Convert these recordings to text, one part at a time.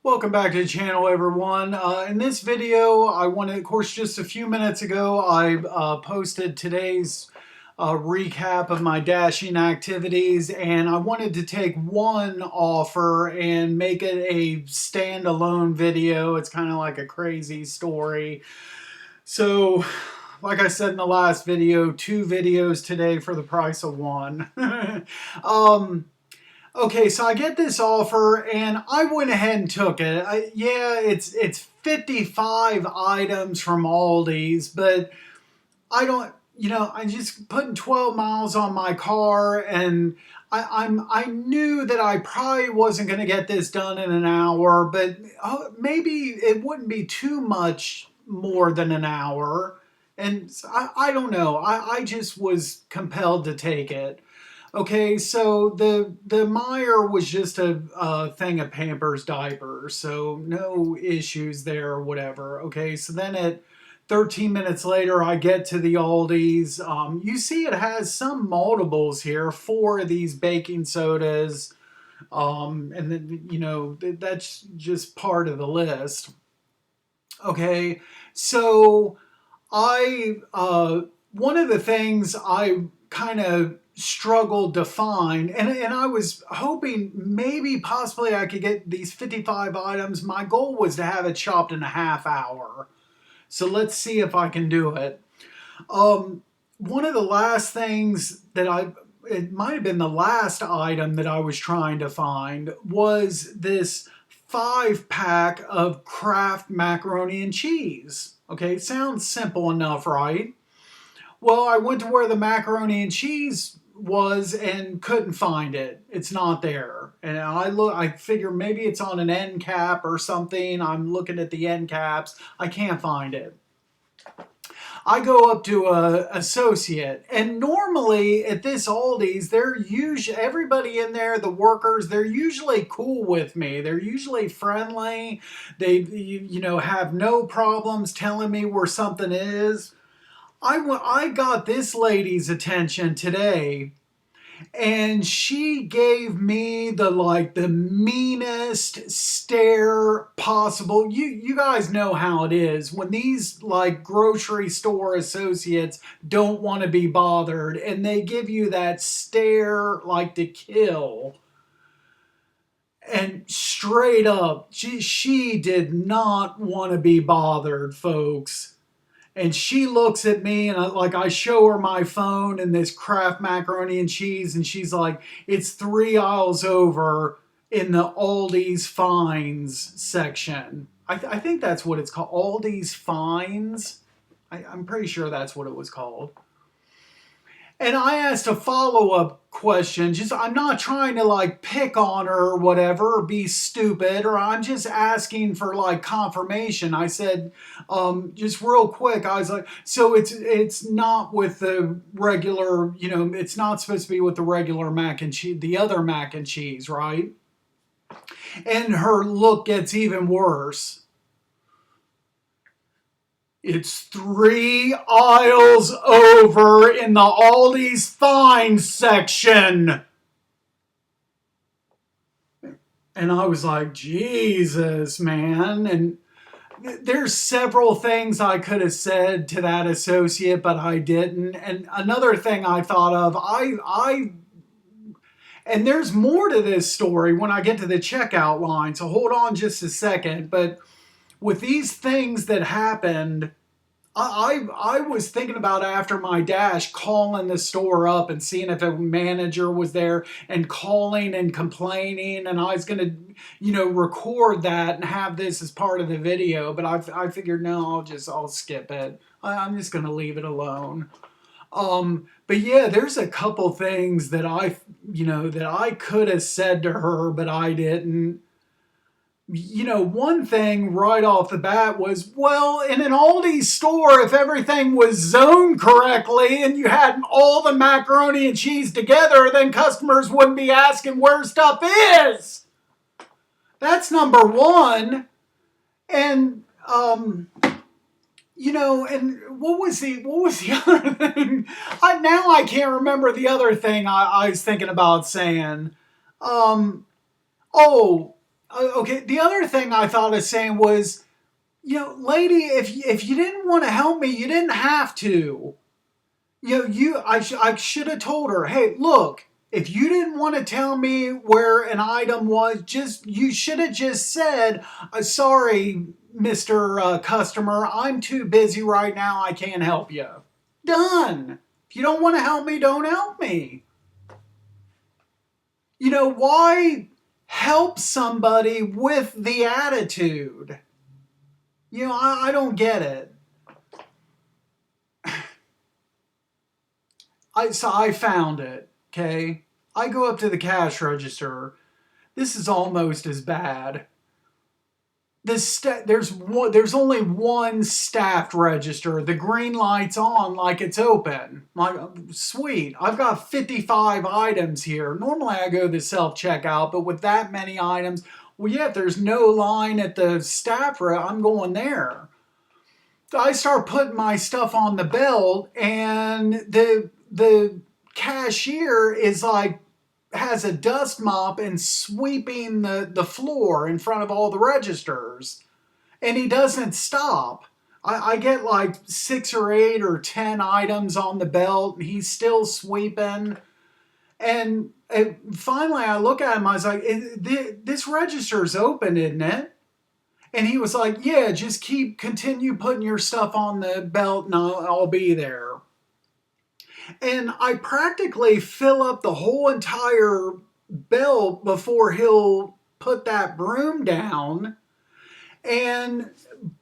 Welcome back to the channel, everyone. In this video, of course, just a few minutes ago, I posted today's recap of my dashing activities, and I wanted to take one offer and make it a standalone video. It's kind of like a crazy story. So, like I said in the last video, 2 videos today for the price of one. Okay, so I get this offer and I went ahead and took it. It's 55 items from Aldi's, but I just putting 12 miles on my car, and I knew that I probably wasn't going to get this done in an hour, but maybe it wouldn't be too much more than an hour. And I don't know. I just was compelled to take it. Okay, so the Meyer was just a thing of Pampers diapers, so no issues there or whatever. Okay, so then at 13 minutes later, I get to the Aldi's. You see it has some multiples here, 4 of these baking sodas, and then, that's just part of the list. Okay, so one of the things I kind of struggled to find, and I was hoping maybe possibly I could get these 55 items. My goal was to have it chopped in a half hour. So let's see if I can do it. One of the last things that it might have been the last item that I was trying to find was this 5-pack of Kraft macaroni and cheese. Okay, sounds simple enough, right? Well, I went to where the macaroni and cheese was and couldn't find it. It's not there. And I figure maybe it's on an end cap or something. I'm looking at the end caps. I can't find it. I go up to a associate, and normally at this Aldi's, everybody in there, the workers, they're usually cool with me. They're usually friendly. They have no problems telling me where something is. I got this lady's attention today, and she gave me the meanest stare possible. You guys know how it is when these grocery store associates don't want to be bothered, and they give you that stare to kill. And straight up, she did not want to be bothered, folks. And she looks at me, and I show her my phone and this Kraft macaroni and cheese, and she's like, it's 3 aisles over in the Aldi's Finds section. I think that's what it's called, Aldi's Finds. I'm pretty sure that's what it was called. And I asked a follow-up question. I'm not trying to pick on her or whatever, or be stupid, or I'm just asking for confirmation. I said, just real quick, I was like, so it's not with the regular, it's not supposed to be with the regular mac and cheese, the other mac and cheese, right? And her look gets even worse. It's 3 aisles over in the Aldi's Finds section. And I was like, Jesus, man. And there's several things I could have said to that associate, but I didn't. And another thing I thought of, and there's more to this story when I get to the checkout line, so hold on just a second. But with these things that happened, I was thinking about after my dash calling the store up and seeing if a manager was there and calling and complaining, and I was going to, record that and have this as part of the video. But I figured, no, I'll skip it. I'm just going to leave it alone. But yeah, there's a couple things that I could have said to her, but I didn't. One thing right off the bat was, well, in an Aldi's store, if everything was zoned correctly and you had all the macaroni and cheese together, then customers wouldn't be asking where stuff is. That's number one. And, and what was the other thing? Now I can't remember the other thing I was thinking about saying. Okay, the other thing I thought of saying was, lady, if you didn't want to help me, you didn't have to. I should have told her, hey, look, if you didn't want to tell me where an item was, you should have just said, sorry, Mr. Customer, I'm too busy right now. I can't help you. Done. If you don't want to help me, don't help me. Why help somebody with the attitude? I don't get it. So I found it, okay? I go up to the cash register. This is almost as bad. There's only one staffed register. The green light's on like it's open. Like, sweet. I've got 55 items here. Normally I go to the self-checkout, but with that many items, well, yeah, if there's no line at the staff room, I'm going there. So I start putting my stuff on the belt, and the cashier is like has a dust mop and sweeping the floor in front of all the registers, and he doesn't stop. I get like 6 or 8 or 10 items on the belt, and he's still sweeping. And finally, I look at him. I was like, "This register's open, isn't it?" And he was like, "Yeah, just continue putting your stuff on the belt, and I'll be there." And I practically fill up the whole entire belt before he'll put that broom down. And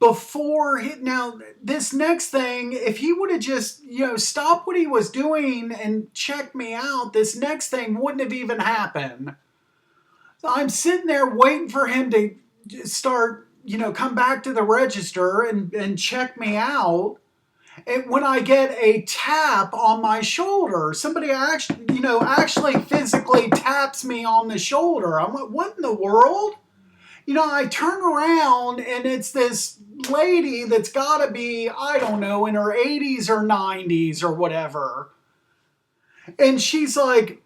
now this next thing, if he would have just, stopped what he was doing and checked me out, this next thing wouldn't have even happened. So I'm sitting there waiting for him to start, come back to the register and check me out. And when I get a tap on my shoulder, somebody actually physically taps me on the shoulder. I'm like, what in the world? I turn around and it's this lady that's got to be, I don't know, in her 80s or 90s or whatever. And she's like,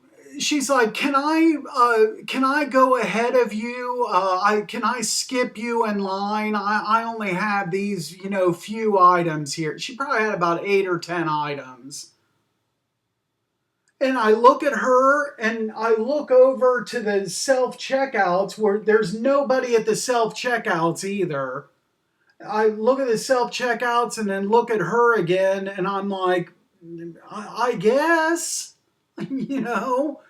can I go ahead of you? Can I skip you in line? I only have these, few items here. She probably had about 8 or 10 items. And I look at her and I look over to the self checkouts where there's nobody at the self checkouts either. I look at the self checkouts and then look at her again, and I'm like, I guess, you know.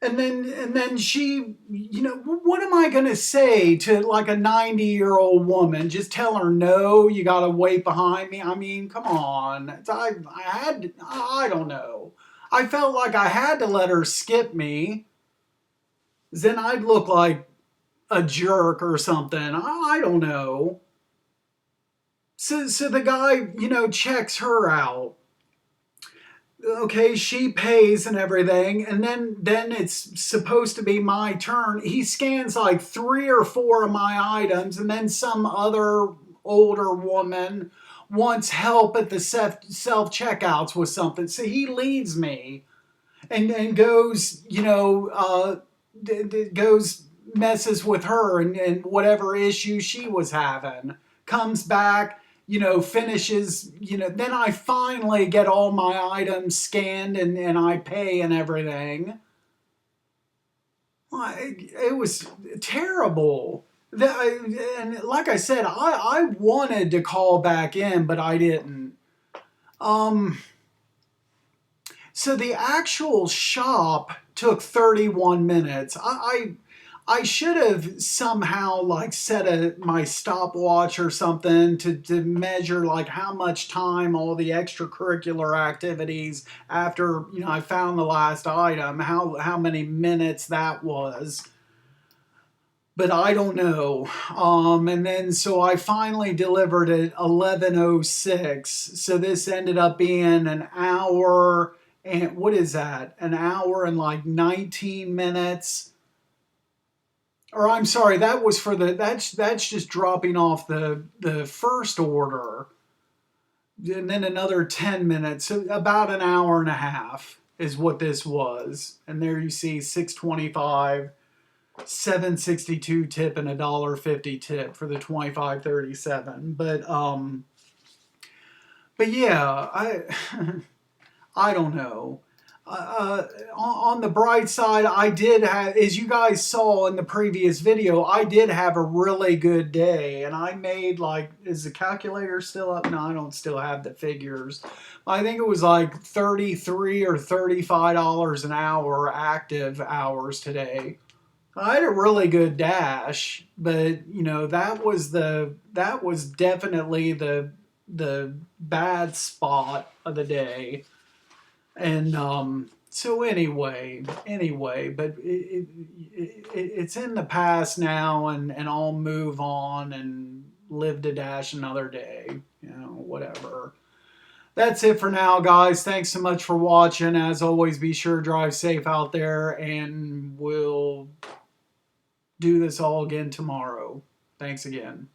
And then she, what am I going to say to like a 90-year-old woman? Just tell her, no, you got to wait behind me. I mean, come on. I don't know. I felt like I had to let her skip me. Then I'd look like a jerk or something. I don't know. So the guy, checks her out. Okay, she pays and everything, and then it's supposed to be my turn. He scans like 3 or 4 of my items, and then some other older woman wants help at the self checkouts with something. So he leaves me and goes, goes messes with her and whatever issue she was having. Comes back, finishes, then I finally get all my items scanned and I pay and everything. It was terrible. And like I said, I wanted to call back in, but I didn't. So the actual shop took 31 minutes. I should have somehow like set my stopwatch or something to measure like how much time all the extracurricular activities after I found the last item, how many minutes that was. But I don't know. And then so I finally delivered at 11:06. So this ended up being an hour and what is that? An hour and like 19 minutes. Or I'm sorry, that was for that's just dropping off the first order, and then another 10 minutes, so about an hour and a half is what this was. And there you see 625. $7.62 tip and $1.50 tip for the 2537. But yeah, I don't know. On the bright side, I did have, as you guys saw in the previous video, I did have a really good day, and I made like, is the calculator still up? No, I don't still have the figures. I think it was like $33 or $35 an hour active hours today. I had a really good dash, but you know that was definitely the bad spot of the day. And so anyway, but it's in the past now, and I'll move on and live to dash another day. You know, whatever. That's it for now, guys. Thanks so much for watching. As always, be sure to drive safe out there, and we'll do this all again tomorrow. Thanks again.